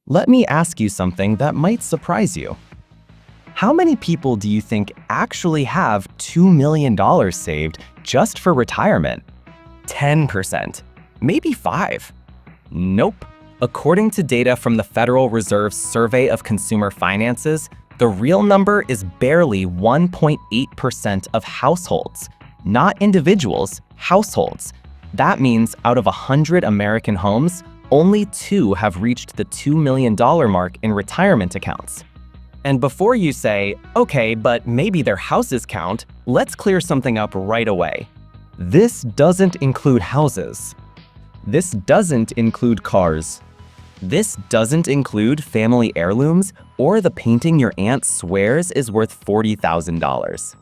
Let me ask you something that might surprise you. How many people do you think actually have $2 million saved just for retirement? 10%, maybe 5%. Nope. According to data from the Federal Reserve's Survey of Consumer Finances, the real number is barely 1.8% of households, not individuals, households. That means out of 100 American homes, only 2 have reached the $2 million mark in retirement accounts. And before you say, okay, but maybe their houses count, let's clear something up right away. This doesn't include houses. This doesn't include cars. This doesn't include family heirlooms or the painting your aunt swears is worth $40,000.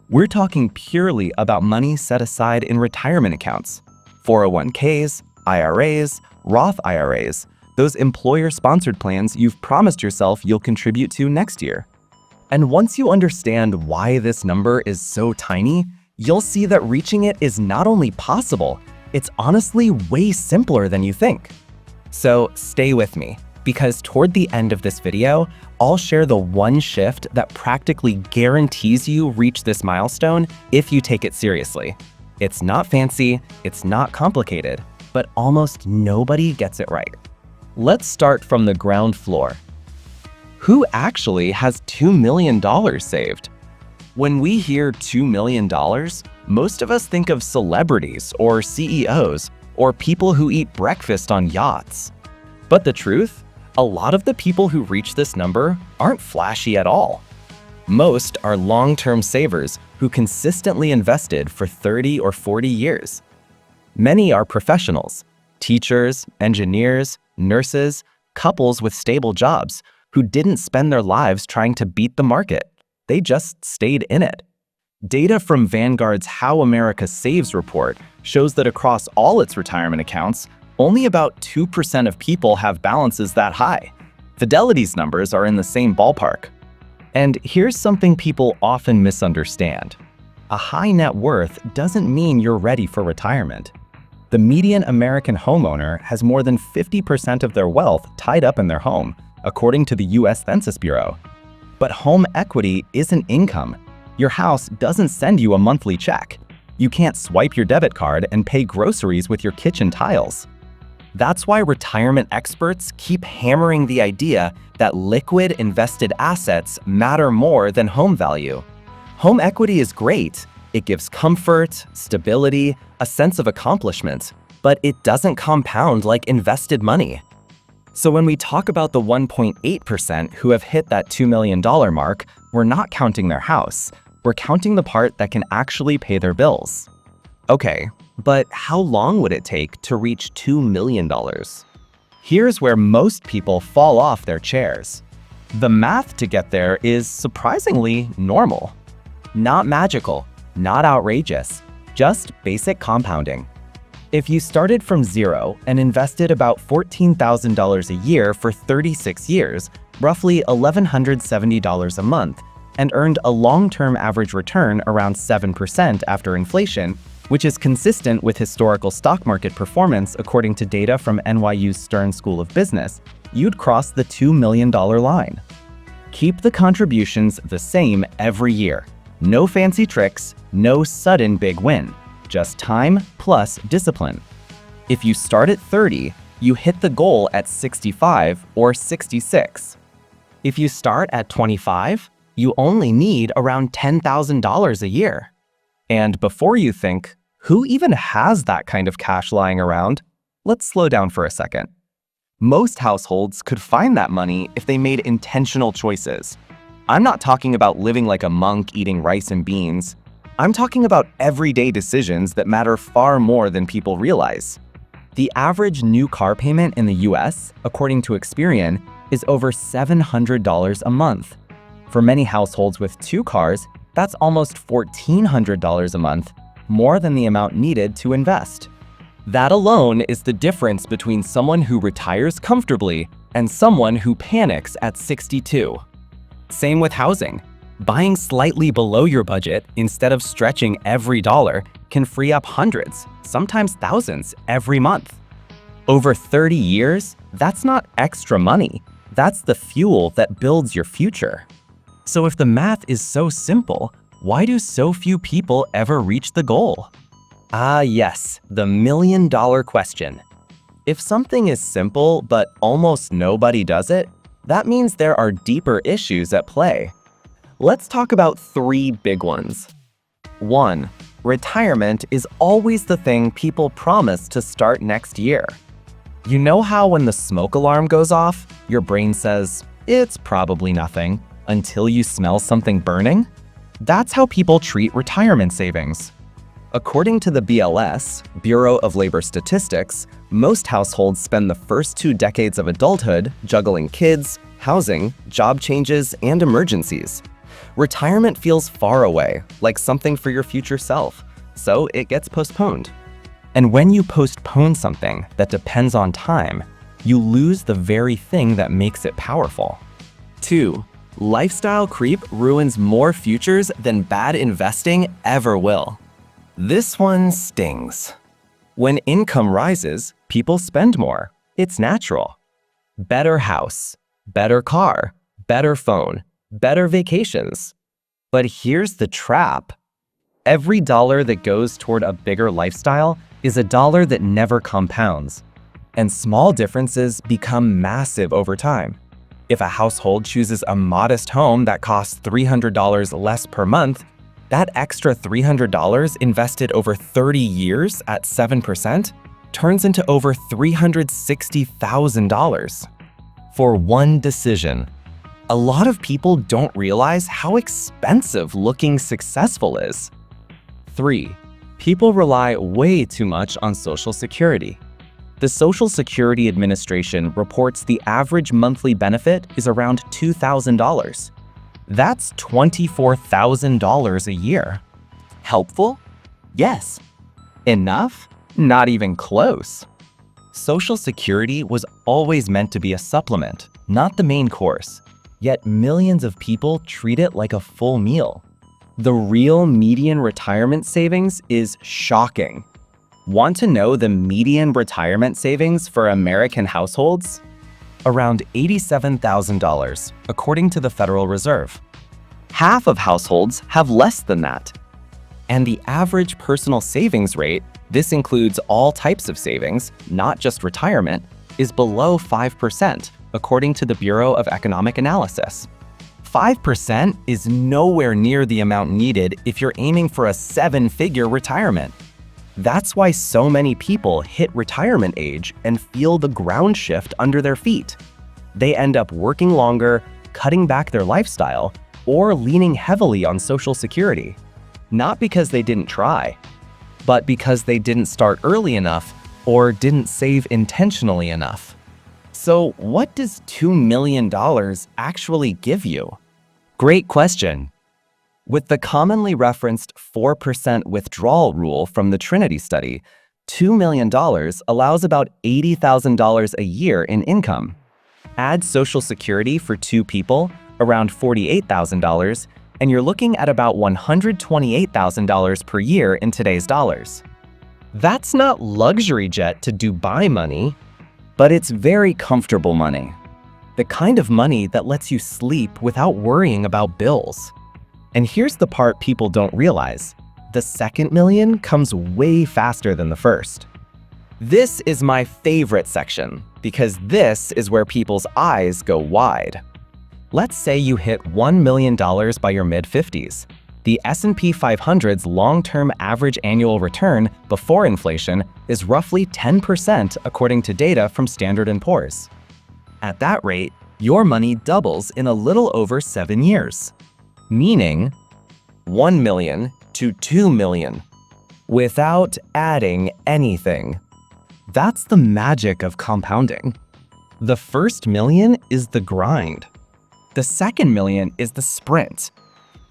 We're talking purely about money set aside in retirement accounts, 401ks, IRAs, Roth IRAs, those employer-sponsored plans you've promised yourself you'll contribute to next year. And once you understand why this number is so tiny, you'll see that reaching it is not only possible, it's honestly way simpler than you think. So stay with me, because toward the end of this video, I'll share the one shift that practically guarantees you reach this milestone if you take it seriously. It's not fancy, it's not complicated, but almost nobody gets it right. Let's start from the ground floor. Who actually has $2 million saved? When we hear $2 million, most of us think of celebrities or CEOs or people who eat breakfast on yachts. But the truth? A lot of the people who reach this number aren't flashy at all. Most are long-term savers who consistently invested for 30 or 40 years. Many are professionals, teachers, engineers, nurses, couples with stable jobs who didn't spend their lives trying to beat the market. They just stayed in it. Data from Vanguard's How America Saves report shows that across all its retirement accounts, only about 2% of people have balances that high. Fidelity's numbers are in the same ballpark. And here's something people often misunderstand. A high net worth doesn't mean you're ready for retirement. The median American homeowner has more than 50% of their wealth tied up in their home, according to the US Census Bureau. But home equity isn't income. Your house doesn't send you a monthly check. You can't swipe your debit card and pay groceries with your kitchen tiles. That's why retirement experts keep hammering the idea that liquid invested assets matter more than home value. Home equity is great. It gives comfort, stability, a sense of accomplishment, but it doesn't compound like invested money. So when we talk about the 1.8% who have hit that $2 million mark, we're not counting their house. We're counting the part that can actually pay their bills. Okay, but how long would it take to reach $2 million? Here's where most people fall off their chairs. The math to get there is surprisingly normal. Not magical, not outrageous, just basic compounding. If you started from zero and invested about $14,000 a year for 36 years, roughly $1,170 a month, and earned a long-term average return around 7% after inflation, which is consistent with historical stock market performance according to data from NYU's Stern School of Business, you'd cross the $2 million line. Keep the contributions the same every year. No fancy tricks, no sudden big win. Just time plus discipline. If you start at 30, you hit the goal at 65 or 66. If you start at 25, you only need around $10,000 a year. And before you think, who even has that kind of cash lying around? Let's slow down for a second. Most households could find that money if they made intentional choices. I'm not talking about living like a monk eating rice and beans. I'm talking about everyday decisions that matter far more than people realize. The average new car payment in the US, according to Experian, is over $700 a month. For many households with 2 cars, that's almost $1,400 a month, more than the amount needed to invest. That alone is the difference between someone who retires comfortably and someone who panics at 62. Same with housing. Buying slightly below your budget instead of stretching every dollar can free up hundreds, sometimes thousands, every month. Over 30 years, that's not extra money. That's the fuel that builds your future. So if the math is so simple, why do so few people ever reach the goal? Ah, yes, the million-dollar question. If something is simple but almost nobody does it, that means there are deeper issues at play. Let's talk about 3 big ones. 1. Retirement is always the thing people promise to start next year. You know how when the smoke alarm goes off, your brain says, "It's probably nothing," until you smell something burning? That's how people treat retirement savings. According to the BLS, Bureau of Labor Statistics, most households spend the first 2 decades of adulthood juggling kids, housing, job changes, and emergencies. Retirement feels far away, like something for your future self, so it gets postponed. And when you postpone something that depends on time, you lose the very thing that makes it powerful. 2. Lifestyle creep ruins more futures than bad investing ever will. This one stings. When income rises, people spend more. It's natural. Better house, better car, better phone, better vacations. But here's the trap. Every dollar that goes toward a bigger lifestyle is a dollar that never compounds. And small differences become massive over time. If a household chooses a modest home that costs $300 less per month, that extra $300 invested over 30 years at 7% turns into over $360,000 for one decision. A lot of people don't realize how expensive looking successful is. 3. People rely way too much on Social Security. The Social Security Administration reports the average monthly benefit is around $2,000. That's $24,000 a year. Helpful? Yes. Enough? Not even close. Social Security was always meant to be a supplement, not the main course. Yet millions of people treat it like a full meal. The real median retirement savings is shocking. Want to know the median retirement savings for American households? Around $87,000, according to the Federal Reserve. Half of households have less than that. And the average personal savings rate, this includes all types of savings, not just retirement, is below 5%, according to the Bureau of Economic Analysis. 5% is nowhere near the amount needed if you're aiming for a 7-figure retirement. That's why so many people hit retirement age and feel the ground shift under their feet. They end up working longer, cutting back their lifestyle, or leaning heavily on Social Security. Not because they didn't try, but because they didn't start early enough or didn't save intentionally enough. So what does $2 million actually give you? Great question. With the commonly referenced 4% withdrawal rule from the Trinity study, $2 million allows about $80,000 a year in income. Add Social Security for 2 people, around $48,000, and you're looking at about $128,000 per year in today's dollars. That's not luxury jet to Dubai money, but it's very comfortable money. The kind of money that lets you sleep without worrying about bills. And here's the part people don't realize. The second million comes way faster than the first. This is my favorite section because this is where people's eyes go wide. Let's say you hit $1 million by your mid-50s. The S&P 500's long-term average annual return before inflation is roughly 10% according to data from Standard & Poor's. At that rate, your money doubles in a little over 7 years. Meaning 1 million to 2 million, without adding anything. That's the magic of compounding. The first million is the grind. The second million is the sprint.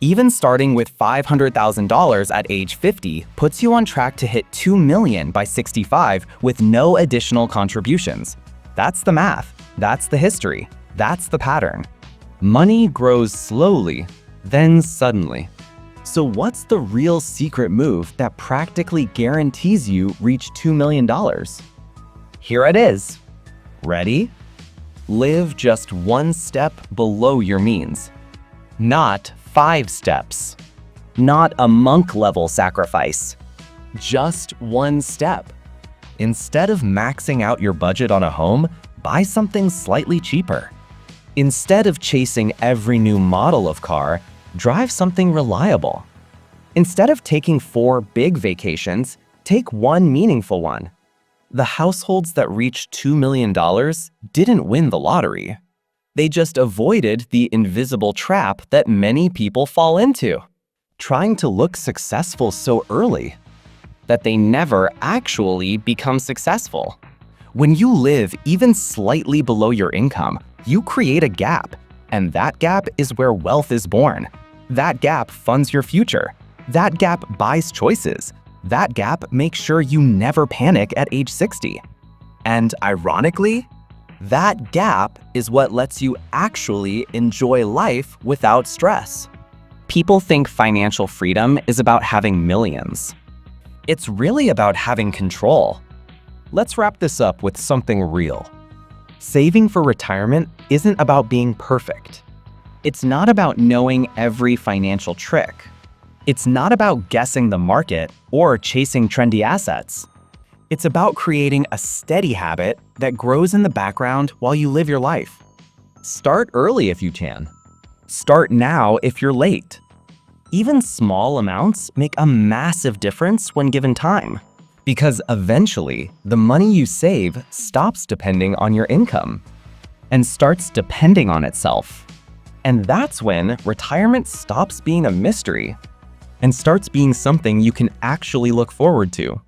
Even starting with $500,000 at age 50 puts you on track to hit 2 million by 65 with no additional contributions. That's the math. That's the history. That's the pattern. Money grows slowly, then suddenly. So what's the real secret move that practically guarantees you reach $2 million? Here it is. Ready? Live just one step below your means. Not 5 steps. Not a monk-level sacrifice. Just one step. Instead of maxing out your budget on a home, buy something slightly cheaper. Instead of chasing every new model of car, drive something reliable. Instead of taking 4 big vacations, take one meaningful one. The households that reached $2 million didn't win the lottery. They just avoided the invisible trap that many people fall into, trying to look successful so early that they never actually become successful. When you live even slightly below your income, you create a gap, and that gap is where wealth is born. That gap funds your future. That gap buys choices. That gap makes sure you never panic at age 60. And ironically, that gap is what lets you actually enjoy life without stress. People think financial freedom is about having millions. It's really about having control. Let's wrap this up with something real. Saving for retirement isn't about being perfect. It's not about knowing every financial trick. It's not about guessing the market or chasing trendy assets. It's about creating a steady habit that grows in the background while you live your life. Start early if you can. Start now if you're late. Even small amounts make a massive difference when given time. Because eventually, the money you save stops depending on your income and starts depending on itself. And that's when retirement stops being a mystery and starts being something you can actually look forward to.